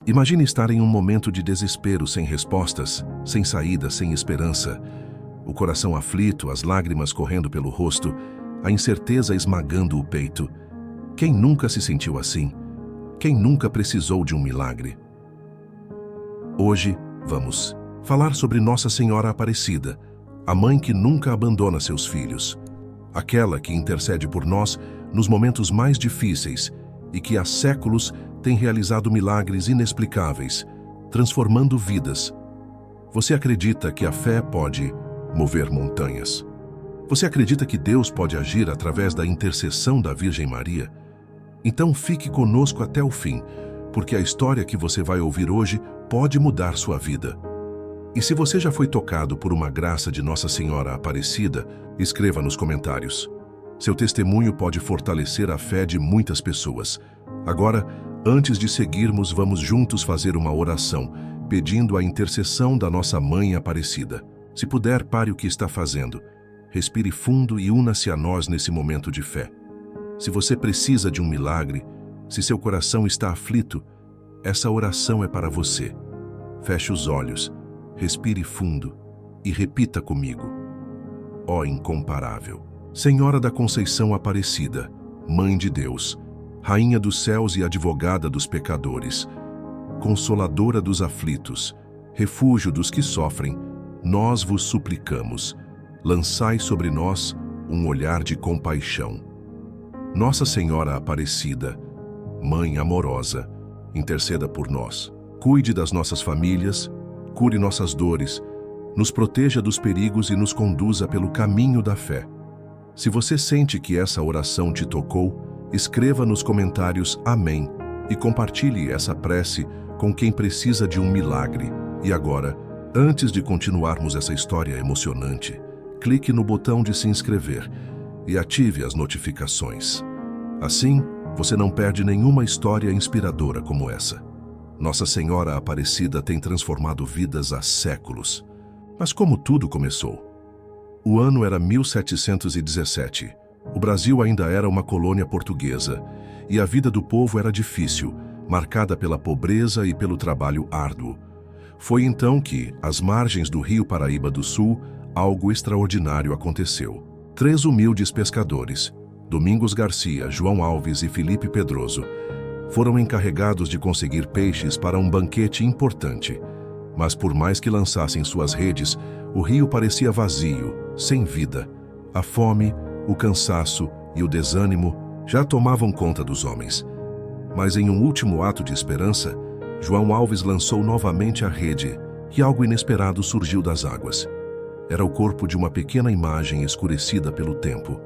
Imagine estar em um momento de desespero, sem respostas, sem saída, sem esperança. O coração aflito, as lágrimas correndo pelo rosto, a incerteza esmagando o peito. Quem nunca se sentiu assim? Quem nunca precisou de um milagre? Hoje, vamos falar sobre Nossa Senhora Aparecida, a mãe que nunca abandona seus filhos. Aquela que intercede por nós nos momentos mais difíceis e que há séculos tem realizado milagres inexplicáveis, transformando vidas. Você acredita que a fé pode mover montanhas? Você acredita que Deus pode agir através da intercessão da Virgem Maria? Então fique conosco até o fim, porque a história que você vai ouvir hoje pode mudar sua vida. E se você já foi tocado por uma graça de Nossa Senhora Aparecida, escreva nos comentários. Seu testemunho pode fortalecer a fé de muitas pessoas. Agora, antes de seguirmos, vamos juntos fazer uma oração, pedindo a intercessão da nossa Mãe Aparecida. Se puder, pare o que está fazendo. Respire fundo e una-se a nós nesse momento de fé. Se você precisa de um milagre, se seu coração está aflito, essa oração é para você. Feche os olhos, respire fundo e repita comigo. Ó incomparável, Senhora da Conceição Aparecida, Mãe de Deus, Rainha dos céus e advogada dos pecadores, Consoladora dos aflitos, refúgio dos que sofrem, nós vos suplicamos, lançai sobre nós um olhar de compaixão. Nossa Senhora Aparecida, Mãe amorosa, interceda por nós. Cuide das nossas famílias, cure nossas dores, nos proteja dos perigos e nos conduza pelo caminho da fé. Se você sente que essa oração te tocou, escreva nos comentários Amém e compartilhe essa prece com quem precisa de um milagre. E agora, antes de continuarmos essa história emocionante, clique no botão de se inscrever e ative as notificações. Assim, você não perde nenhuma história inspiradora como essa. Nossa Senhora Aparecida tem transformado vidas há séculos. Mas como tudo começou? O ano era 1717. O Brasil ainda era uma colônia portuguesa, e a vida do povo era difícil, marcada pela pobreza e pelo trabalho árduo. Foi então que, às margens do Rio Paraíba do Sul, algo extraordinário aconteceu. 3 humildes pescadores, Domingos Garcia, João Alves e Felipe Pedroso, foram encarregados de conseguir peixes para um banquete importante. Mas por mais que lançassem suas redes, o rio parecia vazio, sem vida. A fome, o cansaço e o desânimo já tomavam conta dos homens. Mas em um último ato de esperança, João Alves lançou novamente a rede e algo inesperado surgiu das águas. Era o corpo de uma pequena imagem escurecida pelo tempo.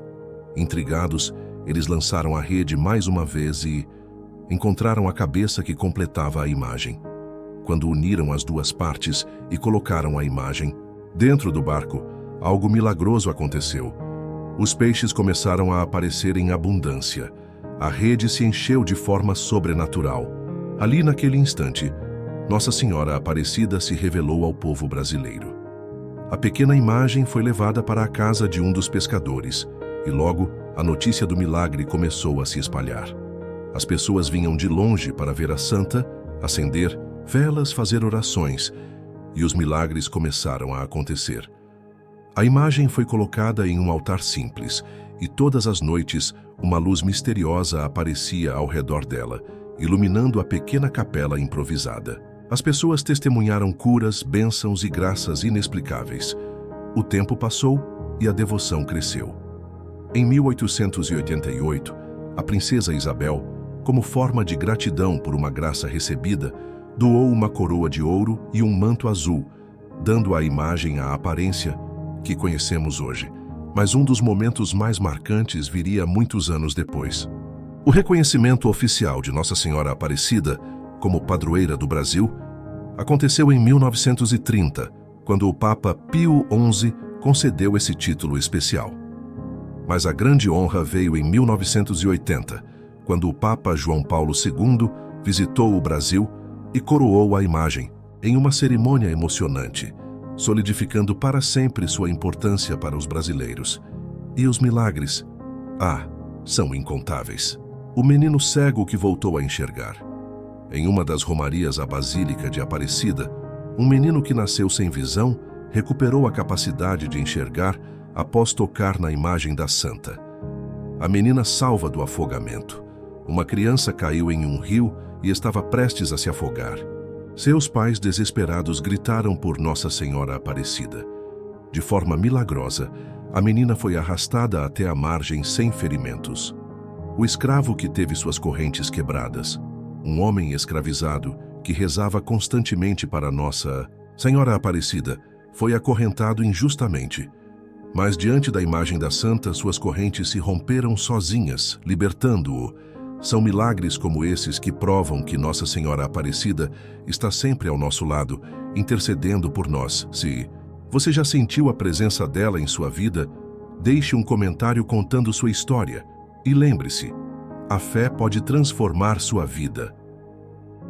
Intrigados, eles lançaram a rede mais uma vez e encontraram a cabeça que completava a imagem. Quando uniram as duas partes e colocaram a imagem, dentro do barco, algo milagroso aconteceu. Os peixes começaram a aparecer em abundância. A rede se encheu de forma sobrenatural. Ali naquele instante, Nossa Senhora Aparecida se revelou ao povo brasileiro. A pequena imagem foi levada para a casa de um dos pescadores, e logo a notícia do milagre começou a se espalhar. As pessoas vinham de longe para ver a santa, acender velas, fazer orações, e os milagres começaram a acontecer. A imagem foi colocada em um altar simples, e todas as noites uma luz misteriosa aparecia ao redor dela, iluminando a pequena capela improvisada. As pessoas testemunharam curas, bênçãos e graças inexplicáveis. O tempo passou e a devoção cresceu. Em 1888, a princesa Isabel, como forma de gratidão por uma graça recebida, doou uma coroa de ouro e um manto azul, dando à imagem a aparência que conhecemos hoje. Mas um dos momentos mais marcantes viria muitos anos depois. O reconhecimento oficial de Nossa Senhora Aparecida como padroeira do Brasil aconteceu em 1930, quando o Papa Pio XI concedeu esse título especial. Mas a grande honra veio em 1980, quando o Papa João Paulo II visitou o Brasil e coroou a imagem em uma cerimônia emocionante, solidificando para sempre sua importância para os brasileiros. E os milagres? São incontáveis. O menino cego que voltou a enxergar. Em uma das romarias à Basílica de Aparecida, um menino que nasceu sem visão recuperou a capacidade de enxergar após tocar na imagem da santa. A menina salva do afogamento. Uma criança caiu em um rio e estava prestes a se afogar. Seus pais, desesperados, gritaram por Nossa Senhora Aparecida. De forma milagrosa, a menina foi arrastada até a margem sem ferimentos. O escravo que teve suas correntes quebradas, um homem escravizado que rezava constantemente para Nossa Senhora Aparecida, foi acorrentado injustamente. Mas diante da imagem da santa, suas correntes se romperam sozinhas, libertando-o. São milagres como esses que provam que Nossa Senhora Aparecida está sempre ao nosso lado, intercedendo por nós. Se você já sentiu a presença dela em sua vida, deixe um comentário contando sua história. E lembre-se, a fé pode transformar sua vida.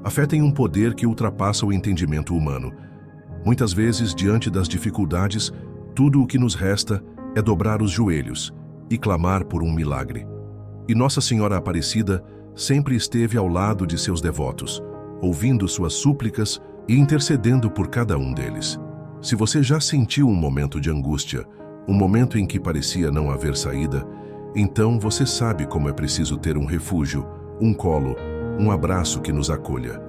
A fé tem um poder que ultrapassa o entendimento humano. Muitas vezes, diante das dificuldades, tudo o que nos resta é dobrar os joelhos e clamar por um milagre. E Nossa Senhora Aparecida sempre esteve ao lado de seus devotos, ouvindo suas súplicas e intercedendo por cada um deles. Se você já sentiu um momento de angústia, um momento em que parecia não haver saída, então você sabe como é preciso ter um refúgio, um colo, um abraço que nos acolha.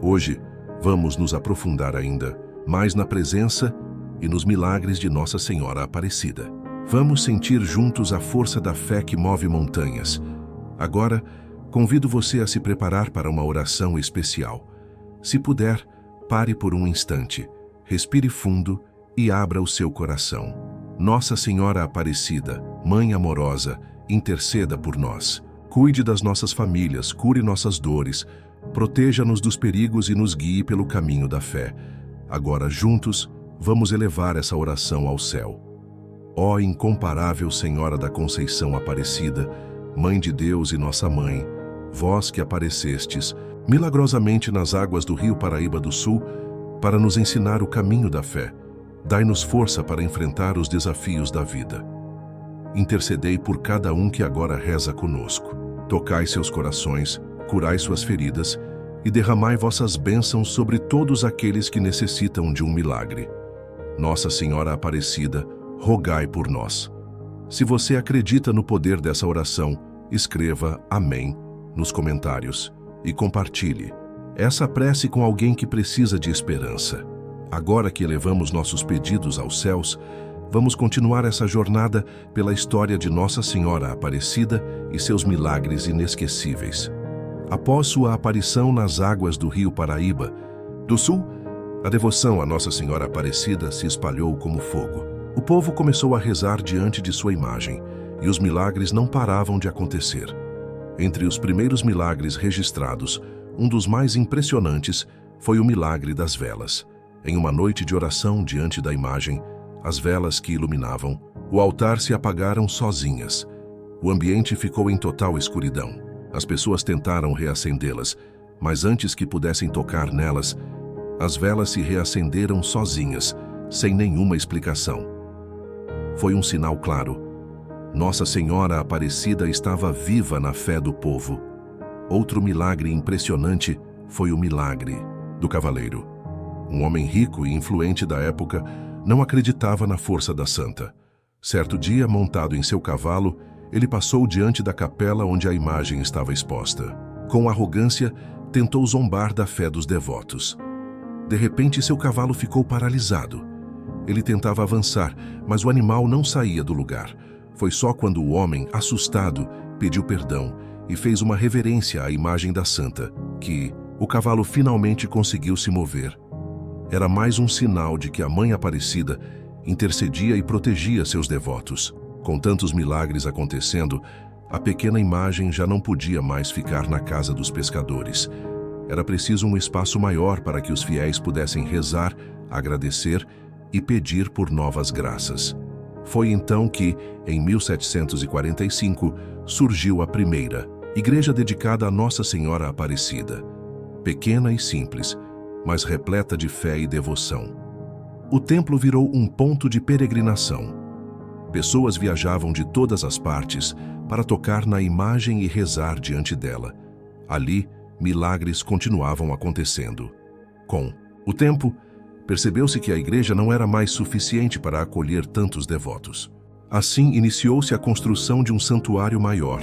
Hoje, vamos nos aprofundar ainda mais na presença e nos milagres de Nossa Senhora Aparecida. Vamos sentir juntos a força da fé que move montanhas. Agora, convido você a se preparar para uma oração especial. Se puder, pare por um instante, respire fundo e abra o seu coração. Nossa Senhora Aparecida, Mãe amorosa, interceda por nós. Cuide das nossas famílias, cure nossas dores, proteja-nos dos perigos e nos guie pelo caminho da fé. Agora, juntos, vamos elevar essa oração ao céu. Ó incomparável Senhora da Conceição Aparecida, Mãe de Deus e nossa Mãe, vós que aparecestes milagrosamente nas águas do Rio Paraíba do Sul para nos ensinar o caminho da fé, dai-nos força para enfrentar os desafios da vida. Intercedei por cada um que agora reza conosco. Tocai seus corações, curai suas feridas e derramai vossas bênçãos sobre todos aqueles que necessitam de um milagre. Nossa Senhora Aparecida, rogai por nós. Se você acredita no poder dessa oração, escreva Amém nos comentários e compartilhe essa prece com alguém que precisa de esperança. Agora que elevamos nossos pedidos aos céus, vamos continuar essa jornada pela história de Nossa Senhora Aparecida e seus milagres inesquecíveis. Após sua aparição nas águas do Rio Paraíba do Sul, a devoção a Nossa Senhora Aparecida se espalhou como fogo. O povo começou a rezar diante de sua imagem, e os milagres não paravam de acontecer. Entre os primeiros milagres registrados, um dos mais impressionantes foi o milagre das velas. Em uma noite de oração diante da imagem, as velas que iluminavam o altar se apagaram sozinhas. O ambiente ficou em total escuridão. As pessoas tentaram reacendê-las, mas antes que pudessem tocar nelas, as velas se reacenderam sozinhas, sem nenhuma explicação. Foi um sinal claro. Nossa Senhora Aparecida estava viva na fé do povo. Outro milagre impressionante foi o milagre do cavaleiro. Um homem rico e influente da época não acreditava na força da santa. Certo dia, montado em seu cavalo, ele passou diante da capela onde a imagem estava exposta. Com arrogância, tentou zombar da fé dos devotos. De repente, seu cavalo ficou paralisado. Ele tentava avançar, mas o animal não saía do lugar. Foi só quando o homem, assustado, pediu perdão e fez uma reverência à imagem da santa, que o cavalo finalmente conseguiu se mover. Era mais um sinal de que a Mãe Aparecida intercedia e protegia seus devotos. Com tantos milagres acontecendo, a pequena imagem já não podia mais ficar na casa dos pescadores. Era preciso um espaço maior para que os fiéis pudessem rezar, agradecer e pedir por novas graças. Foi então que, em 1745, surgiu a primeira igreja dedicada a Nossa Senhora Aparecida. Pequena e simples, mas repleta de fé e devoção. O templo virou um ponto de peregrinação. Pessoas viajavam de todas as partes para tocar na imagem e rezar diante dela. Ali, milagres continuavam acontecendo. Com o tempo, percebeu-se que a igreja não era mais suficiente para acolher tantos devotos. Assim, iniciou-se a construção de um santuário maior,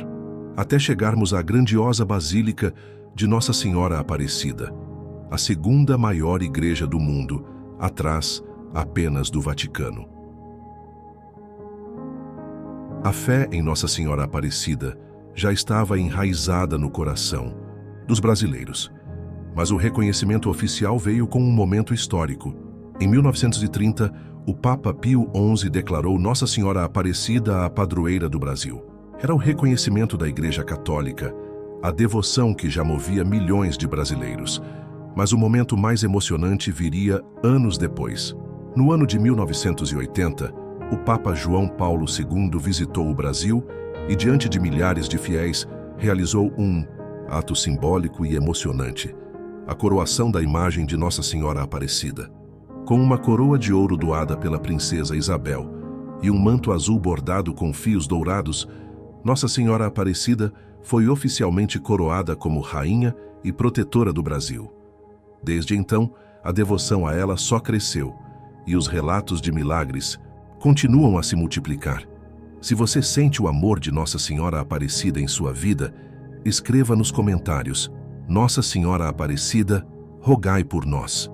até chegarmos à grandiosa Basílica de Nossa Senhora Aparecida, a segunda maior igreja do mundo, atrás apenas do Vaticano. A fé em Nossa Senhora Aparecida já estava enraizada no coração dos brasileiros, mas o reconhecimento oficial veio com um momento histórico. Em 1930, o Papa Pio XI declarou Nossa Senhora Aparecida a padroeira do Brasil. Era o reconhecimento da Igreja Católica, a devoção que já movia milhões de brasileiros. Mas o momento mais emocionante viria anos depois. No ano de 1980, o Papa João Paulo II visitou o Brasil e, diante de milhares de fiéis, realizou um ato simbólico e emocionante: a coroação da imagem de Nossa Senhora Aparecida. Com uma coroa de ouro doada pela princesa Isabel e um manto azul bordado com fios dourados, Nossa Senhora Aparecida foi oficialmente coroada como rainha e protetora do Brasil. Desde então, a devoção a ela só cresceu e os relatos de milagres continuam a se multiplicar. Se você sente o amor de Nossa Senhora Aparecida em sua vida, escreva nos comentários: Nossa Senhora Aparecida, rogai por nós.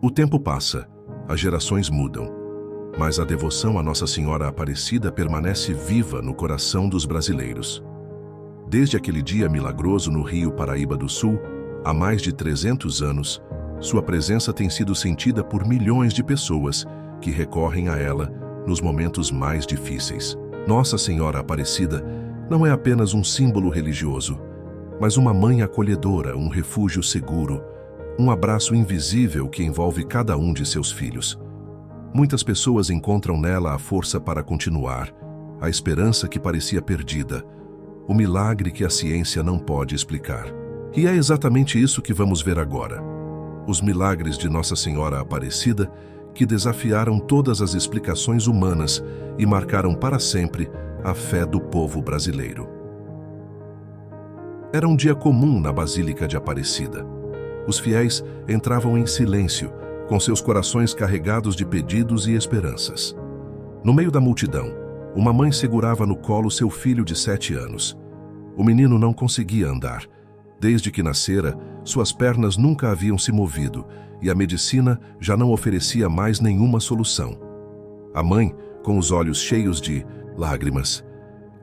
O tempo passa, as gerações mudam, mas a devoção a Nossa Senhora Aparecida permanece viva no coração dos brasileiros. Desde aquele dia milagroso no Rio Paraíba do Sul, há mais de 300 anos, sua presença tem sido sentida por milhões de pessoas que recorrem a ela nos momentos mais difíceis. Nossa Senhora Aparecida não é apenas um símbolo religioso, mas uma mãe acolhedora, um refúgio seguro, um abraço invisível que envolve cada um de seus filhos. Muitas pessoas encontram nela a força para continuar, a esperança que parecia perdida, o milagre que a ciência não pode explicar. E é exatamente isso que vamos ver agora. Os milagres de Nossa Senhora Aparecida que desafiaram todas as explicações humanas e marcaram para sempre a fé do povo brasileiro. Era um dia comum na Basílica de Aparecida. Os fiéis entravam em silêncio, com seus corações carregados de pedidos e esperanças. No meio da multidão, uma mãe segurava no colo seu filho de 7 anos. O menino não conseguia andar. Desde que nascera, suas pernas nunca haviam se movido e a medicina já não oferecia mais nenhuma solução. A mãe, com os olhos cheios de lágrimas,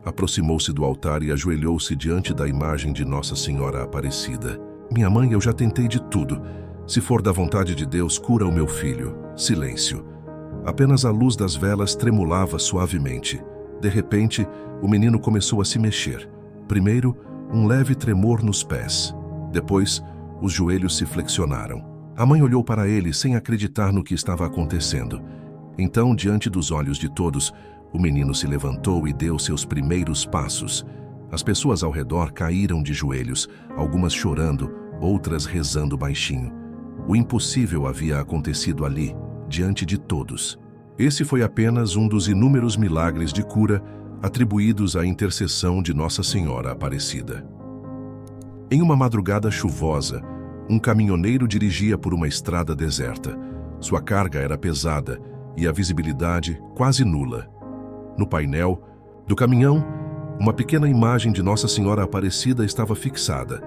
aproximou-se do altar e ajoelhou-se diante da imagem de Nossa Senhora Aparecida. Minha mãe, eu já tentei de tudo. Se for da vontade de Deus, cura o meu filho. Silêncio. Apenas a luz das velas tremulava suavemente. De repente, o menino começou a se mexer. Primeiro, um leve tremor nos pés. Depois, os joelhos se flexionaram. A mãe olhou para ele sem acreditar no que estava acontecendo. Então, diante dos olhos de todos, o menino se levantou e deu seus primeiros passos. As pessoas ao redor caíram de joelhos, algumas chorando, outras rezando baixinho. O impossível havia acontecido ali, diante de todos. Esse foi apenas um dos inúmeros milagres de cura atribuídos à intercessão de Nossa Senhora Aparecida. Em uma madrugada chuvosa, um caminhoneiro dirigia por uma estrada deserta. Sua carga era pesada e a visibilidade quase nula. No painel do caminhão, uma pequena imagem de Nossa Senhora Aparecida estava fixada,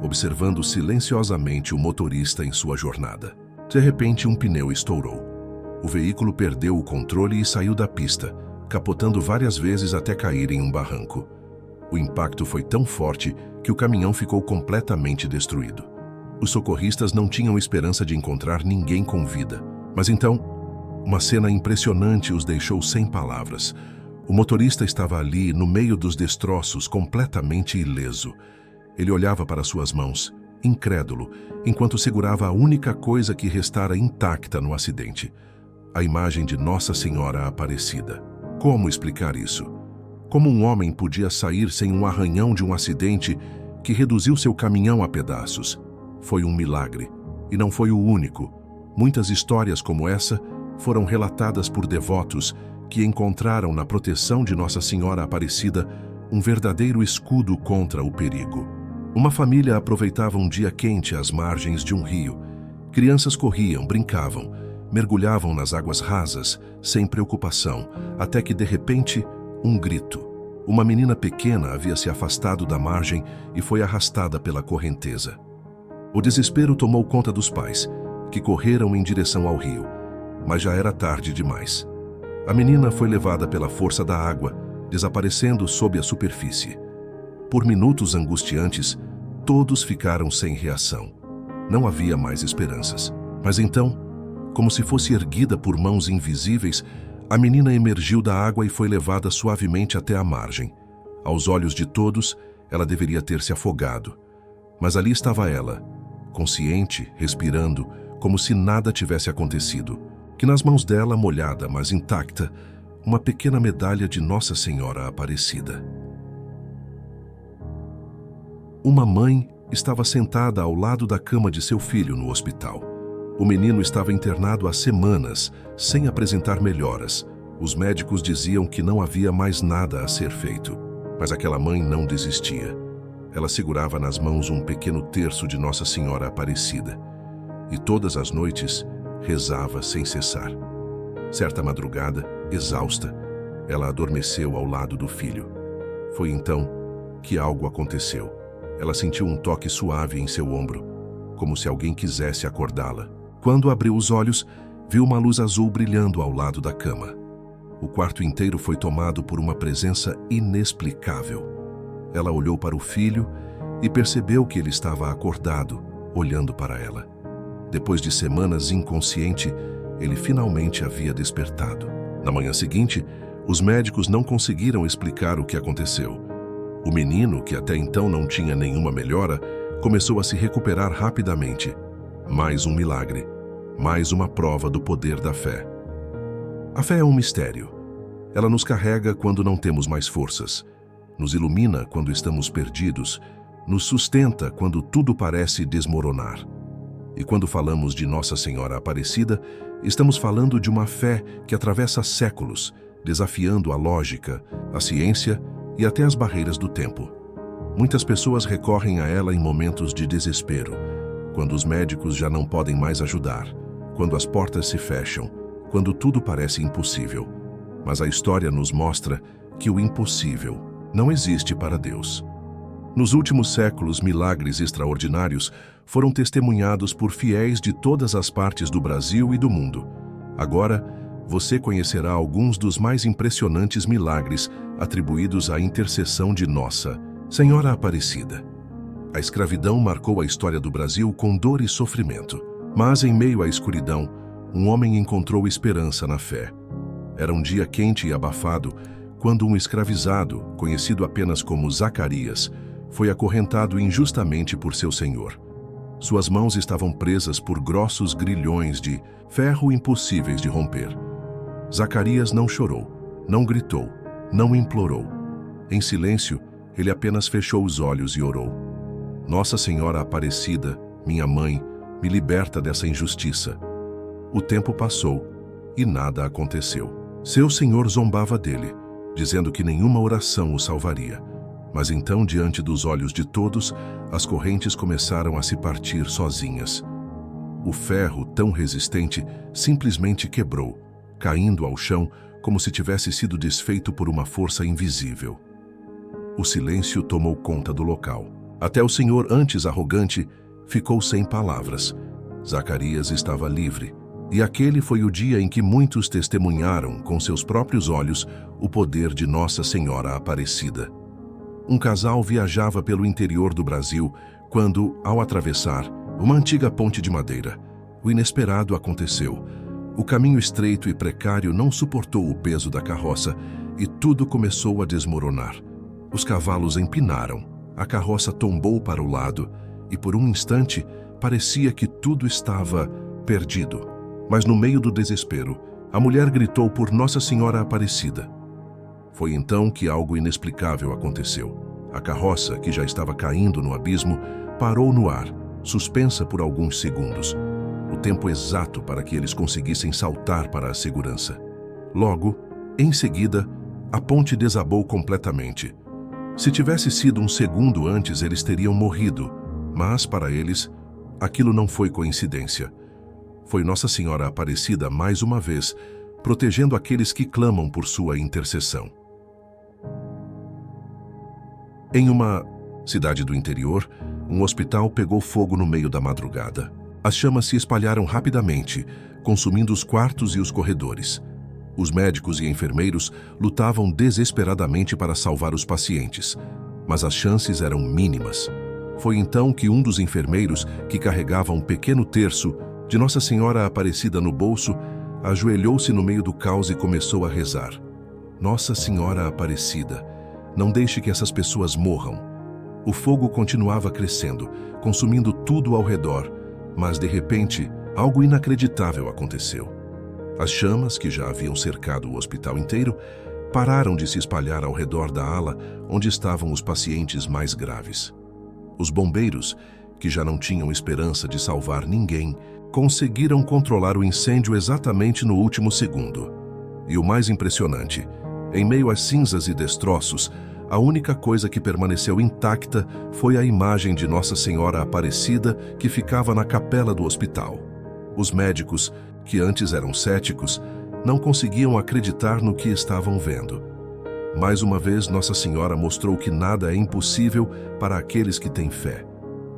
observando silenciosamente o motorista em sua jornada. De repente, um pneu estourou. O veículo perdeu o controle e saiu da pista, capotando várias vezes até cair em um barranco. O impacto foi tão forte que o caminhão ficou completamente destruído. Os socorristas não tinham esperança de encontrar ninguém com vida. Mas então, uma cena impressionante os deixou sem palavras. O motorista estava ali, no meio dos destroços, completamente ileso. Ele olhava para suas mãos, incrédulo, enquanto segurava a única coisa que restara intacta no acidente: a imagem de Nossa Senhora Aparecida. Como explicar isso? Como um homem podia sair sem um arranhão de um acidente que reduziu seu caminhão a pedaços? Foi um milagre, e não foi o único. Muitas histórias como essa foram relatadas por devotos que encontraram na proteção de Nossa Senhora Aparecida um verdadeiro escudo contra o perigo. Uma família aproveitava um dia quente às margens de um rio. Crianças corriam, brincavam, mergulhavam nas águas rasas, sem preocupação, até que, de repente, um grito. Uma menina pequena havia se afastado da margem e foi arrastada pela correnteza. O desespero tomou conta dos pais, que correram em direção ao rio, mas já era tarde demais. A menina foi levada pela força da água, desaparecendo sob a superfície. Por minutos angustiantes, todos ficaram sem reação. Não havia mais esperanças. Mas então, como se fosse erguida por mãos invisíveis, a menina emergiu da água e foi levada suavemente até a margem. Aos olhos de todos, ela deveria ter se afogado. Mas ali estava ela, consciente, respirando, como se nada tivesse acontecido. Que nas mãos dela, molhada, mas intacta, uma pequena medalha de Nossa Senhora Aparecida. Uma mãe estava sentada ao lado da cama de seu filho no hospital. O menino estava internado há semanas, sem apresentar melhoras. Os médicos diziam que não havia mais nada a ser feito. Mas aquela mãe não desistia. Ela segurava nas mãos um pequeno terço de Nossa Senhora Aparecida. E todas as noites rezava sem cessar. Certa madrugada, exausta, ela adormeceu ao lado do filho. Foi então que algo aconteceu. Ela sentiu um toque suave em seu ombro, como se alguém quisesse acordá-la. Quando abriu os olhos, viu uma luz azul brilhando ao lado da cama. O quarto inteiro foi tomado por uma presença inexplicável. Ela olhou para o filho e percebeu que ele estava acordado, olhando para ela. Depois de semanas inconsciente, ele finalmente havia despertado. Na manhã seguinte, os médicos não conseguiram explicar o que aconteceu. O menino, que até então não tinha nenhuma melhora, começou a se recuperar rapidamente. Mais um milagre, mais uma prova do poder da fé. A fé é um mistério. Ela nos carrega quando não temos mais forças, nos ilumina quando estamos perdidos, nos sustenta quando tudo parece desmoronar. E quando falamos de Nossa Senhora Aparecida, estamos falando de uma fé que atravessa séculos, desafiando a lógica, a ciência e até as barreiras do tempo. Muitas pessoas recorrem a ela em momentos de desespero, quando os médicos já não podem mais ajudar, quando as portas se fecham, quando tudo parece impossível. Mas a história nos mostra que o impossível não existe para Deus. Nos últimos séculos, milagres extraordinários foram testemunhados por fiéis de todas as partes do Brasil e do mundo. Agora, você conhecerá alguns dos mais impressionantes milagres atribuídos à intercessão de Nossa Senhora Aparecida. A escravidão marcou a história do Brasil com dor e sofrimento. Mas, em meio à escuridão, um homem encontrou esperança na fé. Era um dia quente e abafado, quando um escravizado, conhecido apenas como Zacarias, foi acorrentado injustamente por seu senhor. Suas mãos estavam presas por grossos grilhões de ferro impossíveis de romper. Zacarias não chorou, não gritou, não implorou. Em silêncio, ele apenas fechou os olhos e orou. Nossa Senhora Aparecida, minha mãe, me liberta dessa injustiça. O tempo passou e nada aconteceu. Seu senhor zombava dele, dizendo que nenhuma oração o salvaria. Mas então, diante dos olhos de todos, as correntes começaram a se partir sozinhas. O ferro, tão resistente, simplesmente quebrou, caindo ao chão como se tivesse sido desfeito por uma força invisível. O silêncio tomou conta do local. Até o senhor, antes arrogante, ficou sem palavras. Zacarias estava livre, e aquele foi o dia em que muitos testemunharam com seus próprios olhos o poder de Nossa Senhora Aparecida. Um casal viajava pelo interior do Brasil quando, ao atravessar uma antiga ponte de madeira, o inesperado aconteceu. O caminho estreito e precário não suportou o peso da carroça e tudo começou a desmoronar. Os cavalos empinaram, a carroça tombou para o lado e, por um instante, parecia que tudo estava perdido. Mas no meio do desespero, a mulher gritou por Nossa Senhora Aparecida. Foi então que algo inexplicável aconteceu. A carroça, que já estava caindo no abismo, parou no ar, suspensa por alguns segundos. O tempo exato para que eles conseguissem saltar para a segurança. Logo, em seguida, a ponte desabou completamente. Se tivesse sido um segundo antes, eles teriam morrido, mas, para eles, aquilo não foi coincidência. Foi Nossa Senhora Aparecida, mais uma vez, protegendo aqueles que clamam por sua intercessão. Em uma cidade do interior, um hospital pegou fogo no meio da madrugada. As chamas se espalharam rapidamente, consumindo os quartos e os corredores. Os médicos e enfermeiros lutavam desesperadamente para salvar os pacientes, mas as chances eram mínimas. Foi então que um dos enfermeiros, que carregava um pequeno terço de Nossa Senhora Aparecida no bolso, ajoelhou-se no meio do caos e começou a rezar. Nossa Senhora Aparecida, não deixe que essas pessoas morram. O fogo continuava crescendo, consumindo tudo ao redor, mas de repente, algo inacreditável aconteceu. As chamas, que já haviam cercado o hospital inteiro, pararam de se espalhar ao redor da ala onde estavam os pacientes mais graves. Os bombeiros, que já não tinham esperança de salvar ninguém, conseguiram controlar o incêndio exatamente no último segundo. E o mais impressionante, em meio às cinzas e destroços, a única coisa que permaneceu intacta foi a imagem de Nossa Senhora Aparecida que ficava na capela do hospital. Os médicos, que antes eram céticos, não conseguiam acreditar no que estavam vendo. Mais uma vez, Nossa Senhora mostrou que nada é impossível para aqueles que têm fé.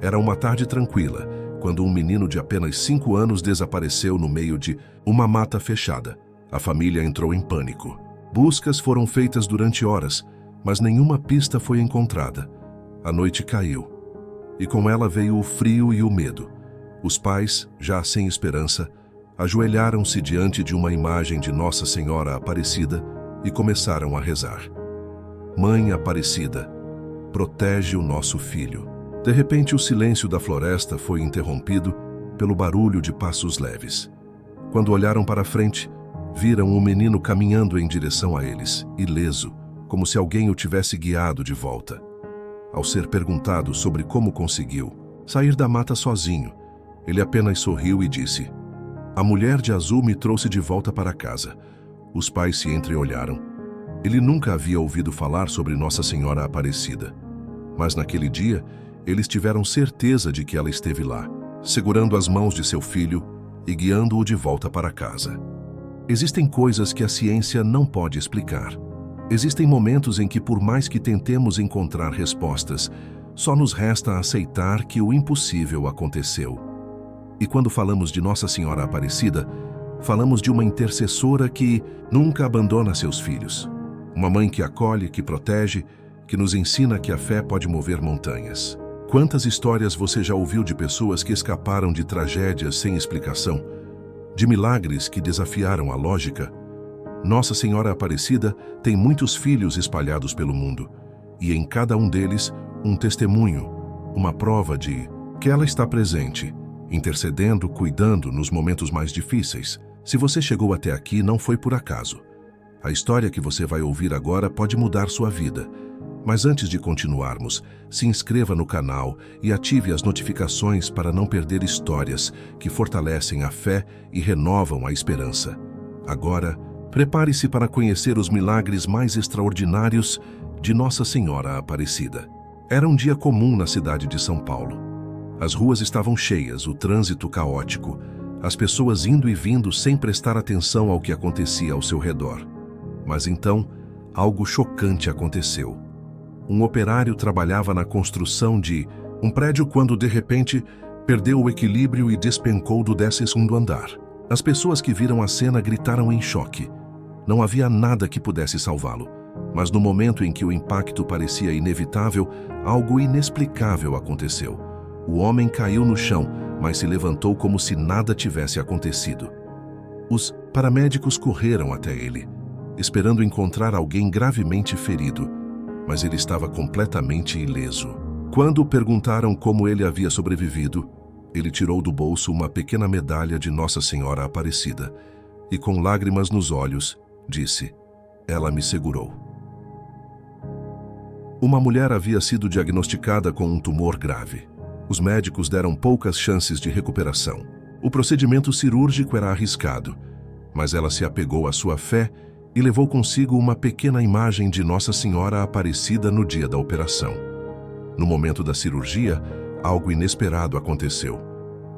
Era uma tarde tranquila, quando um menino de apenas 5 anos desapareceu no meio de uma mata fechada. A família entrou em pânico. Buscas foram feitas durante horas, mas nenhuma pista foi encontrada. A noite caiu, e com ela veio o frio e o medo. Os pais, já sem esperança, ajoelharam-se diante de uma imagem de Nossa Senhora Aparecida e começaram a rezar. Mãe Aparecida, protege o nosso filho. De repente, o silêncio da floresta foi interrompido pelo barulho de passos leves. Quando olharam para frente, viram um menino caminhando em direção a eles, ileso, como se alguém o tivesse guiado de volta. Ao ser perguntado sobre como conseguiu sair da mata sozinho, ele apenas sorriu e disse: "A mulher de azul me trouxe de volta para casa." Os pais se entreolharam. Ele nunca havia ouvido falar sobre Nossa Senhora Aparecida. Mas naquele dia, eles tiveram certeza de que ela esteve lá, segurando as mãos de seu filho e guiando-o de volta para casa. Existem coisas que a ciência não pode explicar. Existem momentos em que, por mais que tentemos encontrar respostas, só nos resta aceitar que o impossível aconteceu. E quando falamos de Nossa Senhora Aparecida, falamos de uma intercessora que nunca abandona seus filhos. Uma mãe que acolhe, que protege, que nos ensina que a fé pode mover montanhas. Quantas histórias você já ouviu de pessoas que escaparam de tragédias sem explicação, de milagres que desafiaram a lógica? Nossa Senhora Aparecida tem muitos filhos espalhados pelo mundo, e em cada um deles, um testemunho, uma prova de que ela está presente, intercedendo, cuidando nos momentos mais difíceis. Se você chegou até aqui, não foi por acaso. A história que você vai ouvir agora pode mudar sua vida. Mas antes de continuarmos, se inscreva no canal e ative as notificações para não perder histórias que fortalecem a fé e renovam a esperança. Agora, prepare-se para conhecer os milagres mais extraordinários de Nossa Senhora Aparecida. Era um dia comum na cidade de São Paulo. As ruas estavam cheias, o trânsito caótico, as pessoas indo e vindo sem prestar atenção ao que acontecia ao seu redor. Mas então, algo chocante aconteceu. Um operário trabalhava na construção de um prédio quando, de repente, perdeu o equilíbrio e despencou do 10º andar. As pessoas que viram a cena gritaram em choque. Não havia nada que pudesse salvá-lo. Mas no momento em que o impacto parecia inevitável, algo inexplicável aconteceu. O homem caiu no chão, mas se levantou como se nada tivesse acontecido. Os paramédicos correram até ele, esperando encontrar alguém gravemente ferido, mas ele estava completamente ileso. Quando perguntaram como ele havia sobrevivido, ele tirou do bolso uma pequena medalha de Nossa Senhora Aparecida e, com lágrimas nos olhos, disse: "Ela me segurou." Uma mulher havia sido diagnosticada com um tumor grave. Os médicos deram poucas chances de recuperação. O procedimento cirúrgico era arriscado, mas ela se apegou à sua fé e levou consigo uma pequena imagem de Nossa Senhora Aparecida no dia da operação. No momento da cirurgia, algo inesperado aconteceu.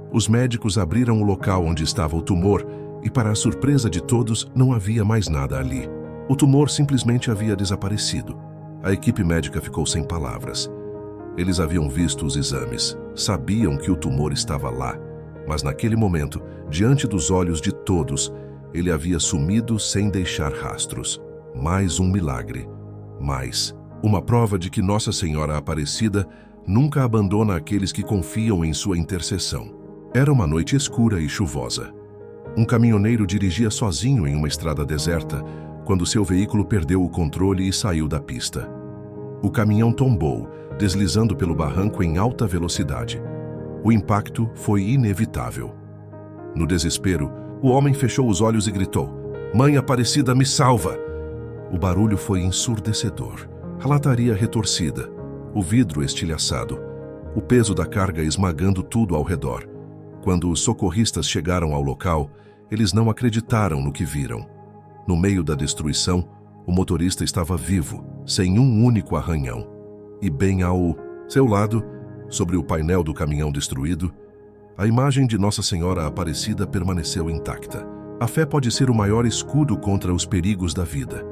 Os médicos abriram o local onde estava o tumor e, para a surpresa de todos, não havia mais nada ali. O tumor simplesmente havia desaparecido. A equipe médica ficou sem palavras. Eles haviam visto os exames, sabiam que o tumor estava lá, mas naquele momento, diante dos olhos de todos, ele havia sumido sem deixar rastros. Mais um milagre. Mais uma prova de que Nossa Senhora Aparecida nunca abandona aqueles que confiam em sua intercessão. Era uma noite escura e chuvosa. Um caminhoneiro dirigia sozinho em uma estrada deserta quando seu veículo perdeu o controle e saiu da pista. O caminhão tombou, deslizando pelo barranco em alta velocidade. O impacto foi inevitável. No desespero, o homem fechou os olhos e gritou: "Mãe Aparecida, me salva!" O barulho foi ensurdecedor. A lataria retorcida, o vidro estilhaçado, o peso da carga esmagando tudo ao redor. Quando os socorristas chegaram ao local, eles não acreditaram no que viram. No meio da destruição, o motorista estava vivo, sem um único arranhão. E bem ao seu lado, sobre o painel do caminhão destruído, a imagem de Nossa Senhora Aparecida permaneceu intacta. A fé pode ser o maior escudo contra os perigos da vida.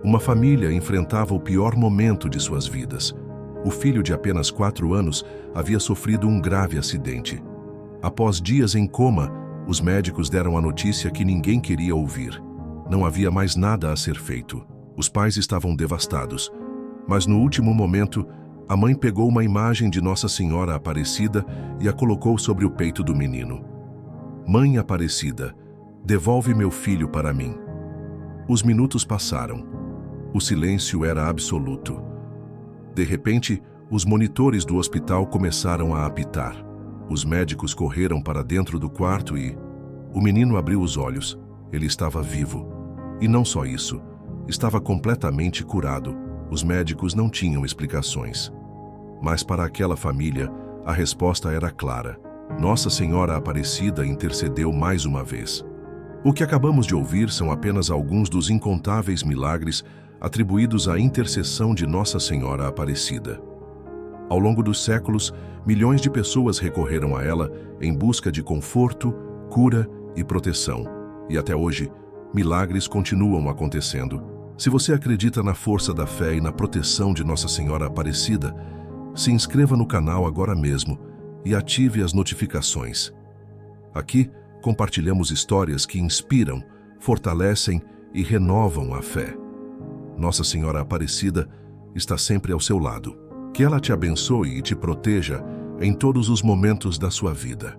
Uma família enfrentava o pior momento de suas vidas. O filho de apenas 4 anos havia sofrido um grave acidente. Após dias em coma, os médicos deram a notícia que ninguém queria ouvir. Não havia mais nada a ser feito. Os pais estavam devastados. Mas no último momento, a mãe pegou uma imagem de Nossa Senhora Aparecida e a colocou sobre o peito do menino. "Mãe Aparecida, devolve meu filho para mim." Os minutos passaram. O silêncio era absoluto. De repente, os monitores do hospital começaram a apitar. Os médicos correram para dentro do quarto e o menino abriu os olhos. Ele estava vivo. E não só isso, estava completamente curado. Os médicos não tinham explicações. Mas para aquela família, a resposta era clara. Nossa Senhora Aparecida intercedeu mais uma vez. O que acabamos de ouvir são apenas alguns dos incontáveis milagres atribuídos à intercessão de Nossa Senhora Aparecida. Ao longo dos séculos, milhões de pessoas recorreram a ela em busca de conforto, cura e proteção. E até hoje, milagres continuam acontecendo. Se você acredita na força da fé e na proteção de Nossa Senhora Aparecida, se inscreva no canal agora mesmo e ative as notificações. Aqui, compartilhamos histórias que inspiram, fortalecem e renovam a fé. Nossa Senhora Aparecida está sempre ao seu lado. Que ela te abençoe e te proteja em todos os momentos da sua vida.